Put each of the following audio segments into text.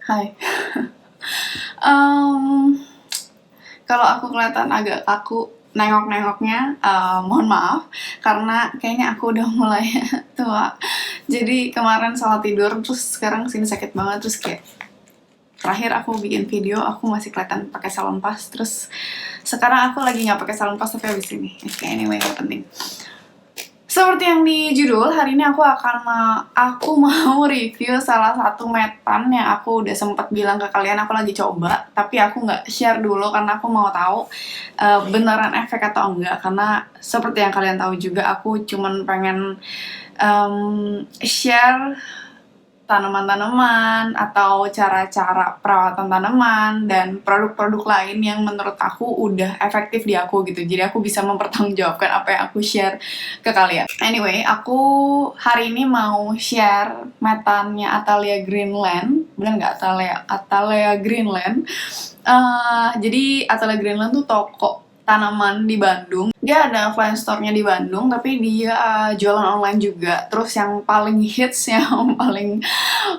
Hai. Em, Kalau aku kelihatan agak kaku nengok-nengoknya, mohon maaf karena kayaknya aku udah mulai tua. Jadi kemarin salah tidur terus sekarang sini sakit banget, terus kayak terakhir aku bikin video aku masih kelihatan pakai salon pas, terus sekarang aku lagi nggak pakai salon pas tapi habis ini. Oke, anyway, nggak penting. Seperti yang di judul, hari ini aku mau review salah satu metan yang aku udah sempat bilang ke kalian aku lagi coba, tapi aku nggak share dulu karena aku mau tahu beneran efek atau enggak. Karena seperti yang kalian tahu juga, aku cuman pengen share tanaman-tanaman atau cara-cara perawatan tanaman dan produk-produk lain yang menurut aku udah efektif di aku gitu. Jadi aku bisa mempertanggungjawabkan apa yang aku share ke kalian. Anyway, aku hari ini mau share metannya Athalia Greenland. Bener nggak Athalia Greenland? Jadi Athalia Greenland tuh toko tanaman di Bandung. Dia ada offline store-nya di Bandung, tapi dia jualan online juga. Terus yang paling hits, yang paling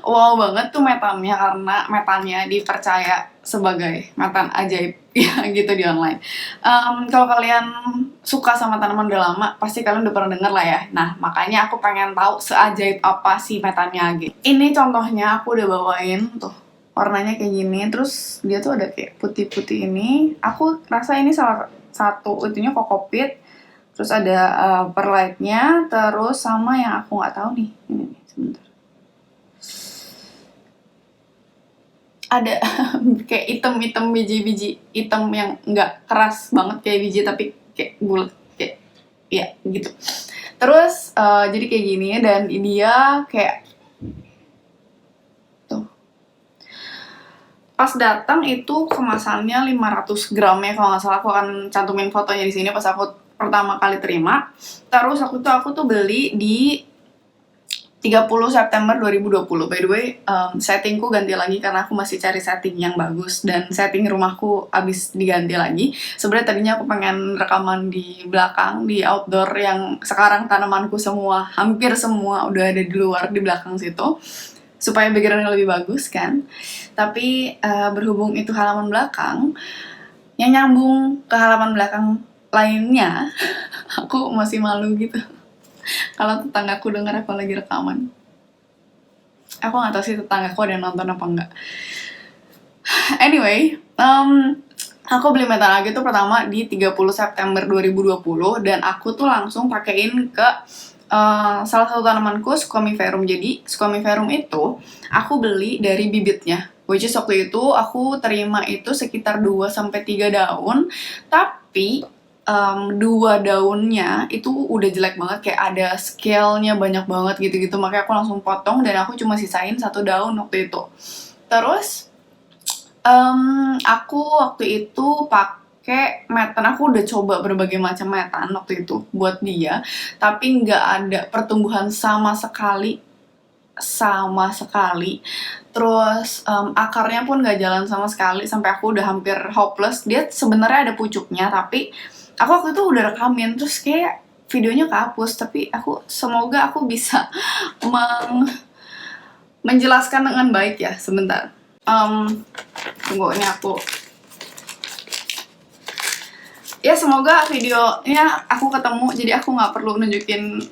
wow banget tuh metannya, karena metannya dipercaya sebagai metan ajaib ya gitu di online. Kalau kalian suka sama tanaman udah lama, pasti kalian udah pernah denger lah ya. Nah, makanya aku pengen tahu seajaib apa sih metannya gitu. Ini contohnya aku udah bawain tuh. Warnanya kayak gini, terus dia tuh ada kayak putih-putih ini. Aku rasa ini salah satu itunya kokopit, terus ada perlite-nya, terus sama yang aku nggak tahu nih, ini nih, sebentar. Ada kayak item-item biji-biji hitam yang nggak keras banget kayak biji, tapi kayak bulat kayak ya gitu. Terus jadi kayak gini, dan dia kayak pas datang itu kemasannya 500 gram ya kalau nggak salah. Aku akan cantumin fotonya di sini pas aku pertama kali terima. Terus aku tuh beli di 30 September 2020. By the way, settingku ganti lagi karena aku masih cari setting yang bagus, dan setting rumahku abis diganti lagi. Sebenarnya tadinya aku pengen rekaman di belakang, di outdoor, yang sekarang tanamanku semua, hampir semua udah ada di luar di belakang situ, supaya backgroundnya lebih bagus kan. Tapi berhubung itu halaman belakang, yang nyambung ke halaman belakang lainnya, aku masih malu gitu kalau tetanggaku dengar aku lagi rekaman. Aku nggak tahu sih tetanggaku ada yang nonton apa enggak. Anyway, aku beli metan lagi tuh pertama di 30 September 2020, dan aku tuh langsung pakein ke salah satu tanamanku, Squamiferum. Jadi Squamiferum itu aku beli dari bibitnya, which is waktu itu aku terima itu sekitar 2-3 daun, tapi 2 daunnya itu udah jelek banget, kayak ada scale-nya banyak banget gitu-gitu. Makanya aku langsung potong dan aku cuma sisain 1 daun waktu itu. Terus aku waktu itu pakai metan. Aku udah coba berbagai macam metan waktu itu buat dia, tapi nggak ada pertumbuhan sama sekali. Terus akarnya pun nggak jalan sama sekali, sampai aku udah hampir hopeless. Dia sebenarnya ada pucuknya, tapi aku waktu itu udah rekamin, terus kayak videonya kehapus. Tapi semoga aku bisa menjelaskan dengan baik ya. Sebentar, tunggu, ini aku ya, semoga videonya aku ketemu, jadi aku nggak perlu nunjukin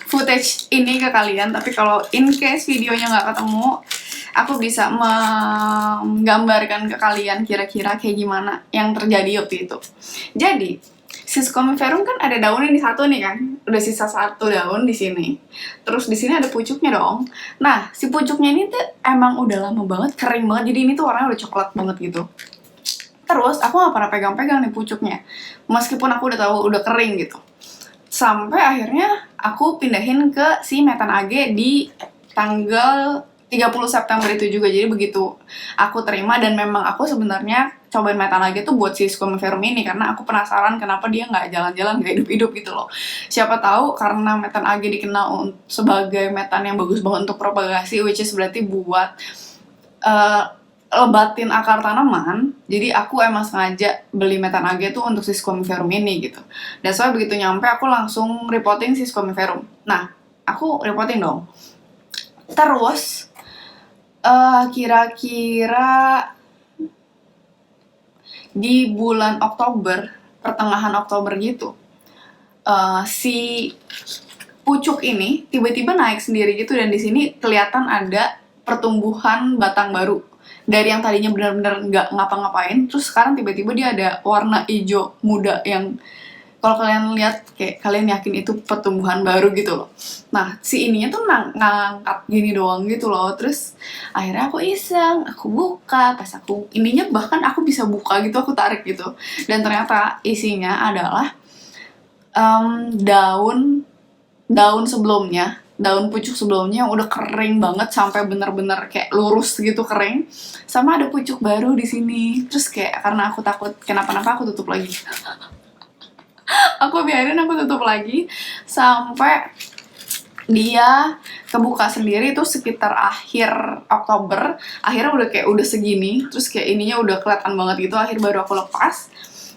footage ini ke kalian. Tapi kalau in case videonya nggak ketemu, aku bisa menggambarkan ke kalian kira-kira kayak gimana yang terjadi waktu itu. Jadi si Squamiferum kan ada daunnya di satu nih kan, udah sisa 1 daun di sini. Terus di sini ada pucuknya dong. Nah, si pucuknya ini tuh emang udah lama banget, kering banget. Jadi ini tuh warnanya udah coklat banget gitu. Terus aku gak pernah pegang-pegang nih pucuknya, meskipun aku udah tahu udah kering gitu. Sampai akhirnya aku pindahin ke si metan AG di tanggal 30 September itu juga. Jadi begitu aku terima, dan memang aku sebenarnya cobain metan AG tuh buat si Squamiferum ini karena aku penasaran kenapa dia nggak jalan-jalan, nggak hidup-hidup gitu loh. Siapa tahu karena metan AG dikenal sebagai metan yang bagus banget untuk propagasi, which is berarti buat lebatin akar tanaman. Jadi aku emang sengaja beli metan AG tuh untuk si Squamiferum ini gitu. Dan soalnya begitu nyampe aku langsung reporting si Squamiferum. Nah, aku reporting dong. Terus Kira-kira di bulan Oktober, pertengahan Oktober gitu, si pucuk ini tiba-tiba naik sendiri gitu, dan di sini kelihatan ada pertumbuhan batang baru dari yang tadinya benar-benar nggak ngapa-ngapain, terus sekarang tiba-tiba dia ada warna hijau muda yang kalau kalian lihat kayak kalian yakin itu pertumbuhan baru gitu loh. Nah, si ininya tuh ngangkat gini doang gitu loh. Terus akhirnya aku iseng, aku buka, pas aku ininya bahkan aku bisa buka gitu, aku tarik gitu. Dan ternyata isinya adalah daun daun sebelumnya, daun pucuk sebelumnya yang udah kering banget sampai bener-bener kayak lurus gitu kering, sama ada pucuk baru di sini. Terus kayak karena aku takut kenapa-napa aku tutup lagi. Aku biarin, aku tutup lagi sampai dia kebuka sendiri itu sekitar akhir Oktober. Akhirnya udah kayak udah segini, terus kayak ininya udah kelihatan banget gitu. Akhir baru aku lepas.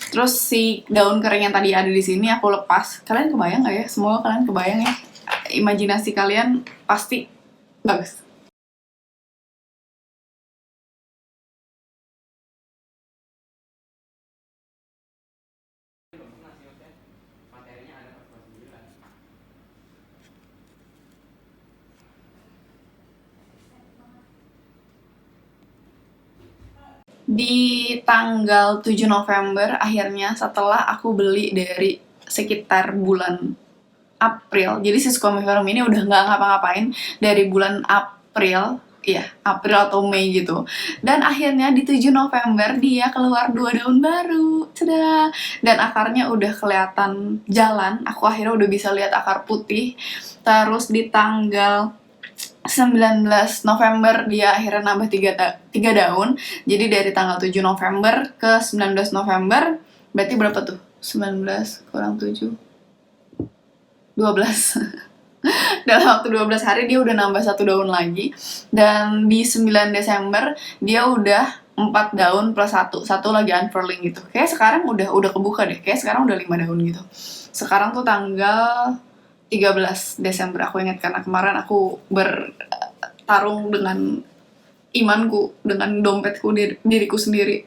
Terus si daun kering yang tadi ada di sini aku lepas. Kalian kebayang nggak ya? Semoga kalian kebayang ya. Imajinasi kalian pasti bagus. Di tanggal 7 November akhirnya, setelah aku beli dari sekitar bulan April. Jadi si Squamiferum ini udah nggak ngapa-ngapain dari bulan April, iya, April atau Mei gitu. Dan akhirnya di 7 November dia keluar 2 daun baru. Tada! Dan akarnya udah kelihatan jalan. Aku akhirnya udah bisa lihat akar putih. Terus di tanggal 19 November dia akhirnya nambah 3 daun. Jadi dari tanggal 7 November ke 19 November berarti berapa tuh? 19 kurang 7, 12. Dalam waktu 12 hari dia udah nambah 1 daun lagi. Dan di 9 Desember dia udah 4 daun plus 1 lagi unfurling gitu. Kayak sekarang udah kebuka deh. Kayak sekarang udah 5 daun gitu. Sekarang tuh tanggal 13 Desember, aku ingat karena kemarin aku bertarung dengan imanku, dengan dompetku, diriku sendiri.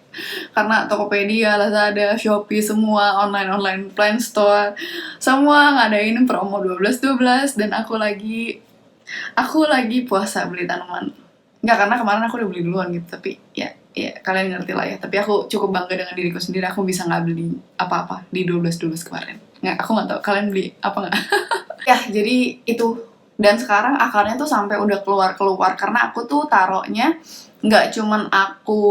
Karena Tokopedia, Lazada, Shopee, semua online plan store, semua ngadain promo 12-12, dan aku lagi puasa beli tanaman. Nggak, karena kemarin aku udah beli duluan gitu, tapi ya kalian ngerti lah ya. Tapi aku cukup bangga dengan diriku sendiri, aku bisa nggak beli apa-apa di 12-12 kemarin. Nggak, aku nggak tahu kalian beli apa nggak. Ya, jadi itu. Dan sekarang akarnya tuh sampai udah keluar karena aku tuh taruhnya nggak cuman aku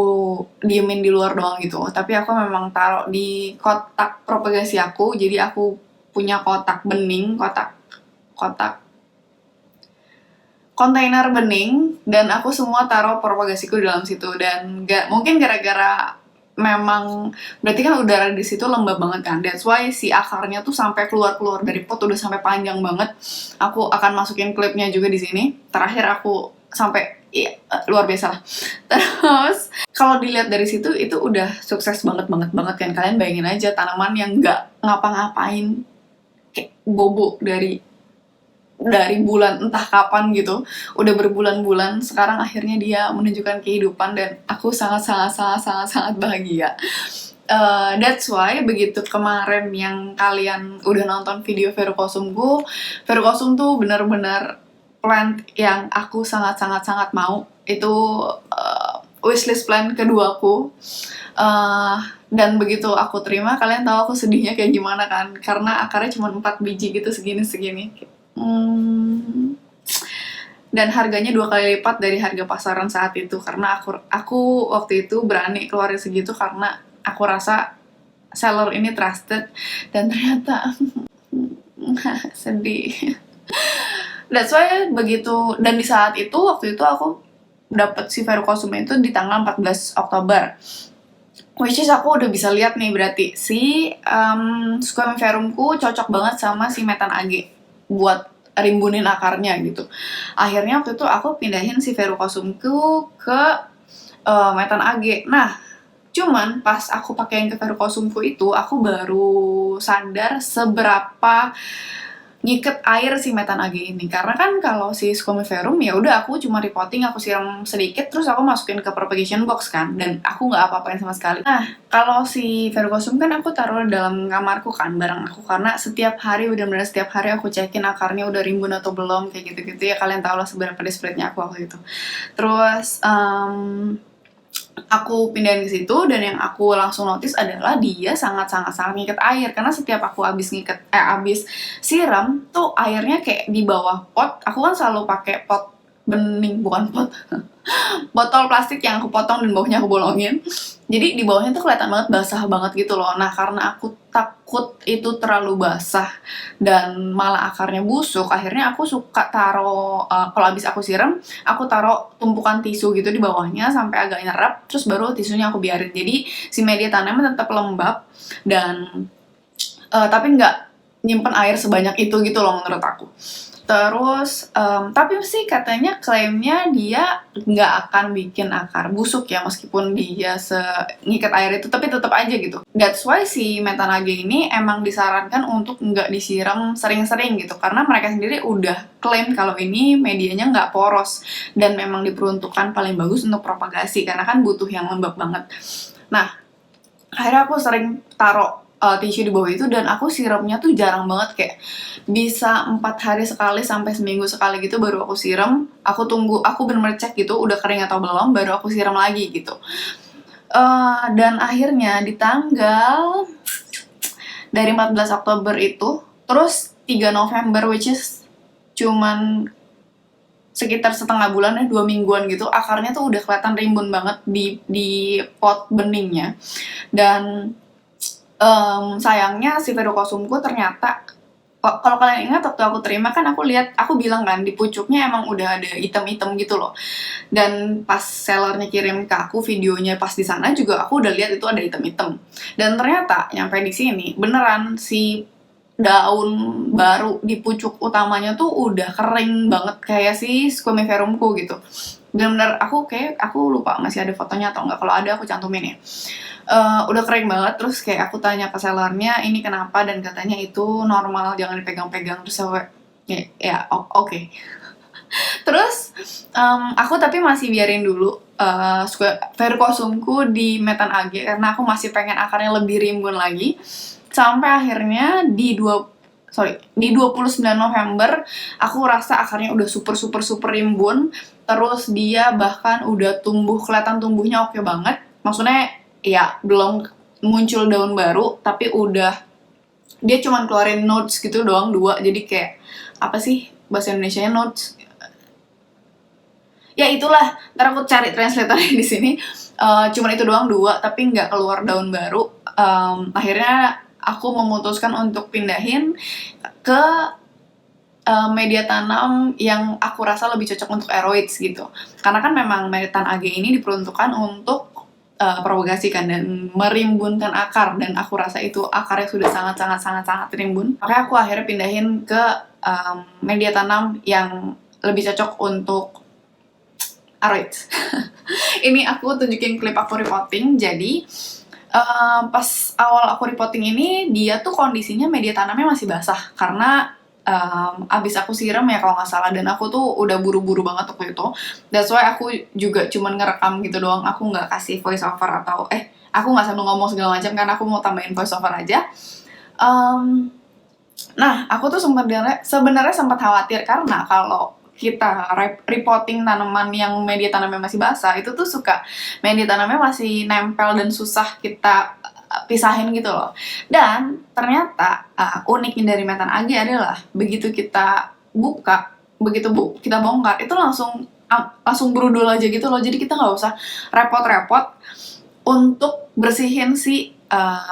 diemin di luar doang gitu, tapi aku memang taruh di kotak propagasi aku. Jadi aku punya kotak bening, kotak kontainer bening, dan aku semua taruh propagasiku di dalam situ. Dan mungkin gara-gara memang berarti kan udara di situ lembab banget kan, that's why si akarnya tuh sampai keluar dari pot, udah sampai panjang banget. Aku akan masukin klipnya juga di sini. Terakhir aku sampai luar biasa lah. Terus kalau dilihat dari situ itu udah sukses banget kan. Kalian bayangin aja tanaman yang nggak ngapa-ngapain kayak bobo dari bulan entah kapan gitu, udah berbulan-bulan, sekarang akhirnya dia menunjukkan kehidupan, dan aku sangat bahagia. That's why begitu kemarin yang kalian udah nonton video verukosumku, verukosum tuh bener-bener plant yang aku sangat mau. Itu wishlist plant keduaku. Dan begitu aku terima, kalian tahu aku sedihnya kayak gimana kan, karena akarnya cuma 4 biji gitu, segini. Dan harganya 2 kali lipat dari harga pasaran saat itu, karena aku waktu itu berani keluarin segitu karena aku rasa seller ini trusted, dan ternyata sedih. That's why begitu. Dan di saat itu, waktu itu aku dapet si verukosum itu di tanggal 14 Oktober, which is aku udah bisa lihat nih berarti si Squamiferumku cocok banget sama si Metan Age buat rimbunin akarnya gitu. Akhirnya waktu itu aku pindahin si verukosumku ke Metan Age. Nah, cuman pas aku pakein ke verukosumku itu, aku baru sadar seberapa ngiket air si metanage ini. Karena kan kalau si squamiferum ya udah aku cuma repotting, aku siram sedikit terus aku masukin ke propagation box kan, dan aku nggak apa-apain sama sekali. Nah, kalau si verrucosum kan aku taruh dalam kamarku kan bareng aku, karena setiap hari, benar-benar setiap hari aku cekin akarnya udah rimbun atau belum, kayak gitu-gitu ya. Kalian tau lah seberapa desperate-nya aku waktu itu. Terus aku pindahin ke situ, dan yang aku langsung notice adalah dia sangat ngikat air. Karena setiap aku abis siram tuh airnya kayak di bawah pot. Aku kan selalu pakai pot bening, bukan pot botol plastik yang aku potong dan bawahnya aku bolongin. Jadi di bawahnya tuh kelihatan banget basah banget gitu loh. Nah, karena aku takut itu terlalu basah dan malah akarnya busuk, akhirnya aku suka taruh kalau abis aku siram, aku taruh tumpukan tisu gitu di bawahnya sampai agak nyerap, terus baru tisunya aku biarin. Jadi si media tanamnya tetap lembab dan tapi nggak nyimpen air sebanyak itu gitu loh menurut aku. Terus, tapi sih katanya klaimnya dia nggak akan bikin akar busuk ya, meskipun dia ngikat air itu, tapi tetap aja gitu. That's why si metanage ini emang disarankan untuk nggak disiram sering-sering gitu, karena mereka sendiri udah klaim kalau ini medianya nggak poros, dan memang diperuntukkan paling bagus untuk propagasi, karena kan butuh yang lembab banget. Nah, akhirnya aku sering taruh tisu di bawah itu, dan aku siramnya tuh jarang banget, kayak bisa 4 hari sekali sampai seminggu sekali gitu baru aku siram. Aku tunggu, aku bener-bener cek gitu udah kering atau belum, baru aku siram lagi gitu. Dan akhirnya di tanggal dari 14 Oktober itu, terus 3 November, which is cuman sekitar setengah bulan ya, 2 mingguan gitu, akarnya tuh udah kelihatan rimbun banget di pot beningnya. Dan sayangnya si verrucosumku ternyata, kalau kalian ingat waktu aku terima kan aku bilang kan di pucuknya emang udah ada item-item gitu loh. Dan pas sellernya kirim ke aku videonya pas di sana juga aku udah lihat itu ada item-item. Dan ternyata nyampe di sini beneran si daun baru di pucuk utamanya tuh udah kering banget kayak si squamiferumku gitu. Bener-bener aku lupa masih ada fotonya atau enggak, kalau ada aku cantumin ya. Udah kering banget, terus kayak aku tanya ke sellernya ini kenapa, dan katanya itu normal, jangan dipegang-pegang. Terus aku ya oke. Terus aku tapi masih biarin dulu verrucosumku di metanage karena aku masih pengen akarnya lebih rimbun lagi, sampai akhirnya di 29 November aku rasa akarnya udah super rimbun. Terus dia bahkan udah kelihatan tumbuhnya oke banget, maksudnya ya belum muncul daun baru, tapi dia cuman keluarin nodes gitu doang 2, jadi kayak apa sih bahasa Indonesianya nodes? Ya itulah, ntar aku cari translatornya di sini. Cuman itu doang 2, tapi nggak keluar daun baru. Akhirnya aku memutuskan untuk pindahin ke media tanam yang aku rasa lebih cocok untuk aeroids gitu. Karena kan memang metanage ini diperuntukkan untuk propagasi kan dan merimbunkan akar, dan aku rasa itu akarnya sudah sangat rimbun. Makanya aku akhirnya pindahin ke media tanam yang lebih cocok untuk aeroids. Ini aku tunjukin klip aku repotting. Jadi pas awal aku repotting ini, dia tuh kondisinya media tanamnya masih basah karena abis aku siram ya kalau nggak salah, dan aku tuh udah buru-buru banget waktu itu. That's why aku juga cuman ngerekam gitu doang, aku nggak kasih voice over atau aku nggak sambil ngomong segala macam karena aku mau tambahin voice over aja. Nah, aku tuh sebenarnya sempat khawatir karena kalau kita repotting tanaman yang media tanamnya masih basah, itu tuh suka media tanamnya masih nempel dan susah kita pisahin gitu loh. Dan ternyata uniknya dari metanage adalah begitu kita buka, kita bongkar, itu langsung berudul aja gitu loh. Jadi kita nggak usah repot-repot untuk bersihin si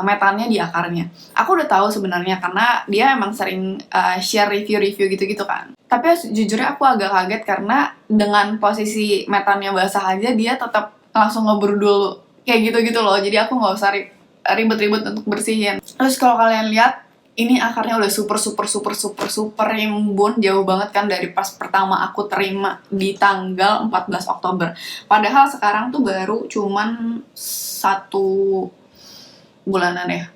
metannya di akarnya. Aku udah tahu sebenarnya karena dia emang sering share review gitu kan. Tapi jujurnya aku agak kaget karena dengan posisi metannya basah aja dia tetap langsung ngeberudul kayak gitu loh. Jadi aku nggak usah ribet-ribet untuk bersihin. Terus kalau kalian lihat, ini akarnya udah super rimbun, jauh banget kan dari pas pertama aku terima di tanggal 14 Oktober. Padahal sekarang tuh baru cuman 1 bulanan ya.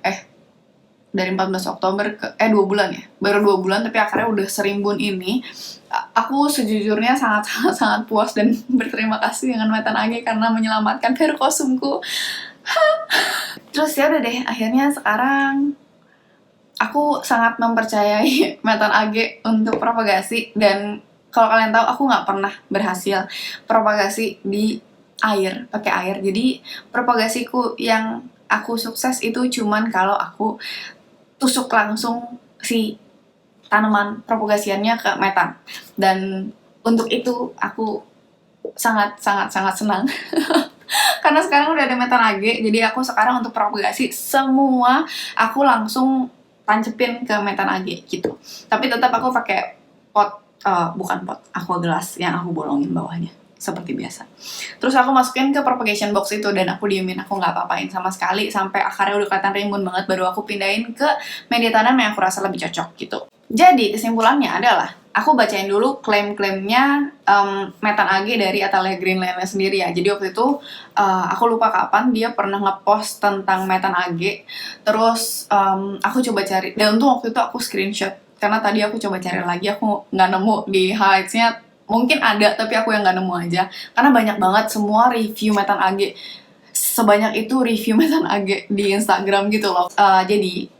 dari 14 Oktober ke 2 bulan ya, baru 2 bulan tapi akarnya udah serimbun ini. Aku sejujurnya sangat puas dan berterima kasih dengan Metan AG karena menyelamatkan verukosumku. Terus ya udah deh, akhirnya sekarang aku sangat mempercayai Metan AG untuk propagasi. Dan kalau kalian tahu, aku nggak pernah berhasil propagasi di air, pakai air. Jadi propagasiku yang aku sukses itu cuman kalau aku tusuk langsung si tanaman propagasiannya ke metan. Dan untuk itu aku sangat senang. Karena sekarang udah ada Metan AG, jadi aku sekarang untuk propagasi semua aku langsung tancepin ke Metan AG gitu. Tapi tetap aku pakai pot, bukan pot, aqua gelas yang aku bolongin bawahnya seperti biasa. Terus aku masukin ke propagation box itu dan aku diemin, aku nggak apa-apain sama sekali sampai akarnya udah kelihatan rimbun banget, baru aku pindahin ke media tanam yang aku rasa lebih cocok gitu. Jadi kesimpulannya adalah aku bacain dulu klaim-klaimnya Metan AG dari Atelier Greenland sendiri ya. Jadi waktu itu aku lupa kapan dia pernah ngepost tentang Metan AG. Terus aku coba cari, dan untung waktu itu aku screenshot karena tadi aku coba cari lagi, aku nggak nemu di highlights-nya. Mungkin ada, tapi aku yang nggak nemu aja. Karena banyak banget semua review Metan AG. Sebanyak itu review Metan AG di Instagram gitu loh. Jadi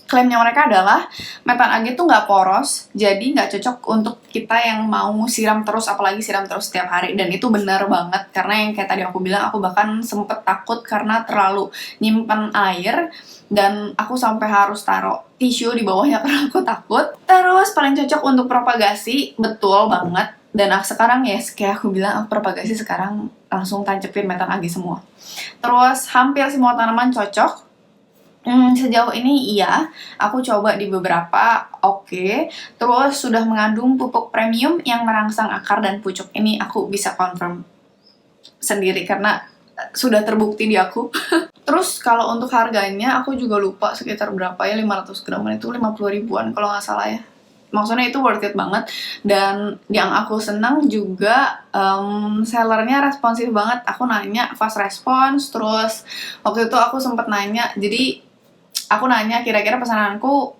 klaimnya mereka adalah Metan AG tuh nggak poros, jadi nggak cocok untuk kita yang mau siram terus, apalagi siram terus setiap hari. Dan itu benar banget, karena yang kayak tadi aku bilang, aku bahkan sempet takut karena terlalu nyimpen air, dan aku sampai harus taruh tisu di bawahnya karena aku takut. Terus paling cocok untuk propagasi, betul banget. Dan sekarang ya, kayak aku bilang, aku propagasi sekarang langsung tancepin Metan AG semua. Terus hampir semua tanaman cocok. Sejauh ini iya, aku coba di beberapa oke. Terus sudah mengandung pupuk premium yang merangsang akar dan pucuk. Ini aku bisa confirm sendiri karena sudah terbukti di aku. Terus kalau untuk harganya aku juga lupa sekitar berapa ya, 500 gram itu 50 ribuan kalau nggak salah ya. Maksudnya itu worth it banget. Dan yang aku senang juga sellernya responsif banget. Aku nanya fast response. Terus waktu itu aku sempet nanya, jadi aku nanya kira-kira pesananku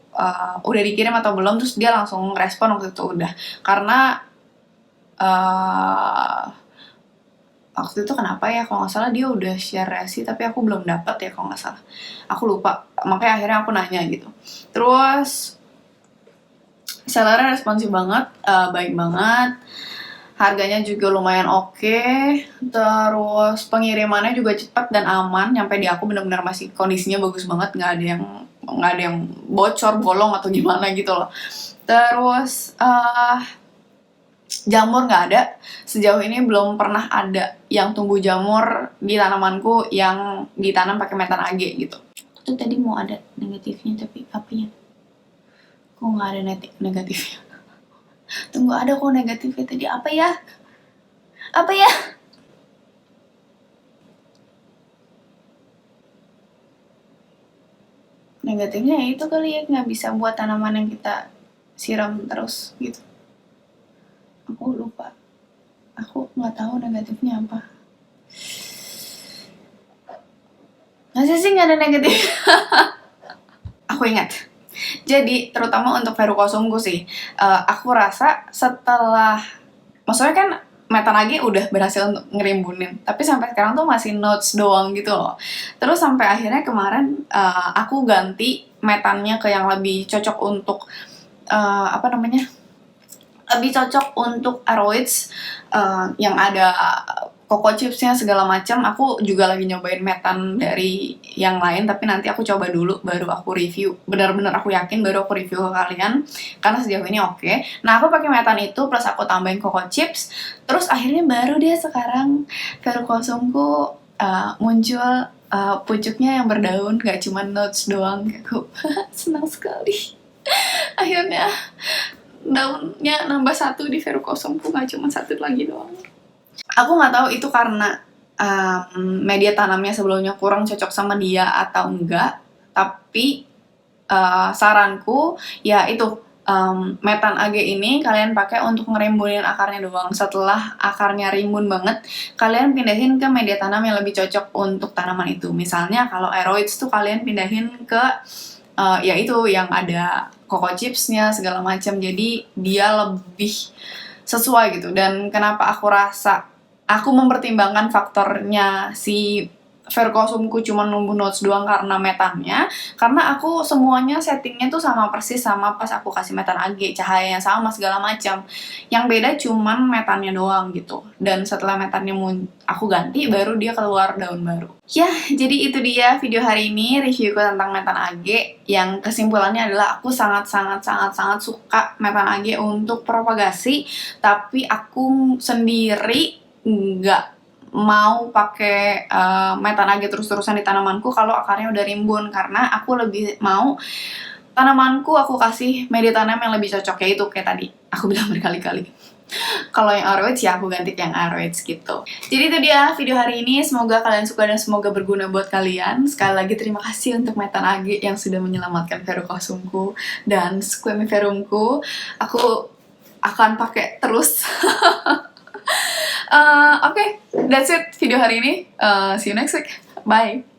udah dikirim atau belum, terus dia langsung respon waktu itu udah. Karena waktu itu kenapa ya, kalau nggak salah dia udah share resi tapi aku belum dapat ya kalau nggak salah, aku lupa, makanya akhirnya aku nanya gitu. Terus sellernya responsif banget, baik banget, harganya juga lumayan oke. Terus pengirimannya juga cepat dan aman, nyampe di aku benar-benar masih kondisinya bagus banget, nggak ada yang bocor, bolong atau gimana gitu loh. Terus jamur nggak ada, sejauh ini belum pernah ada yang tumbuh jamur di tanamanku yang ditanam pakai Metan AG gitu. Itu tadi mau ada negatifnya tapi apanya? Kok nggak ada negatifnya? Tunggu, ada kok negatifnya tadi, apa ya? Apa ya? Negatifnya ya itu kali ya, nggak bisa buat tanaman yang kita siram terus gitu. Aku lupa. Aku nggak tahu negatifnya apa. Masa sih nggak ada negatif? Aku ingat. Jadi terutama untuk verukosumku sih, aku rasa setelah, maksudnya kan Metan AG udah berhasil untuk ngerimbunin, tapi sampai sekarang tuh masih notes doang gitu loh. Terus sampai akhirnya kemarin aku ganti metannya ke yang lebih cocok untuk lebih cocok untuk aroids, yang ada coco chipsnya segala macam. Aku juga lagi nyobain metan dari yang lain, tapi nanti aku coba dulu baru aku review. Benar-benar aku yakin baru aku review ke kalian karena sejauh ini oke. Nah, aku pakai metan itu plus aku tambahin coco chips. Terus akhirnya baru dia sekarang verukosumku muncul pucuknya yang berdaun, gak cuma notes doang. Aku senang sekali. Akhirnya daunnya nambah 1 di verukosumku, gak cuma 1 lagi doang. Aku nggak tahu itu karena media tanamnya sebelumnya kurang cocok sama dia atau enggak, tapi saranku ya itu, Metan AG ini kalian pakai untuk ngerimbunin akarnya doang. Setelah akarnya rimbun banget, kalian pindahin ke media tanam yang lebih cocok untuk tanaman itu. Misalnya kalau aeroids tuh kalian pindahin ke ya itu yang ada cocoa chipsnya segala macam, jadi dia lebih sesuai gitu. Dan kenapa aku rasa aku mempertimbangkan faktornya si Verkosumku cuma numbuh notes doang karena metannya, karena aku semuanya settingnya tuh sama persis sama pas aku kasih metan AG, cahayanya sama segala macam. Yang beda cuman metannya doang gitu. Dan setelah metannya aku ganti, baru dia keluar daun baru. Ya, jadi itu dia video hari ini, reviewku tentang metan AG. Yang kesimpulannya adalah aku sangat suka metan AG untuk propagasi, tapi aku sendiri nggak mau pakai metan AG terus-terusan di tanamanku kalau akarnya udah rimbun, karena aku lebih mau tanamanku aku kasih media tanam yang lebih cocok, yaitu kayak tadi aku bilang berkali-kali. Kalau yang Aroids ya aku ganti ke yang Aroids gitu. Jadi itu dia video hari ini, semoga kalian suka dan semoga berguna buat kalian. Sekali lagi terima kasih untuk metan AG yang sudah menyelamatkan Verukosumku dan Squamiferumku. Aku akan pakai terus. Oke, that's it video hari ini. See you next week. Bye.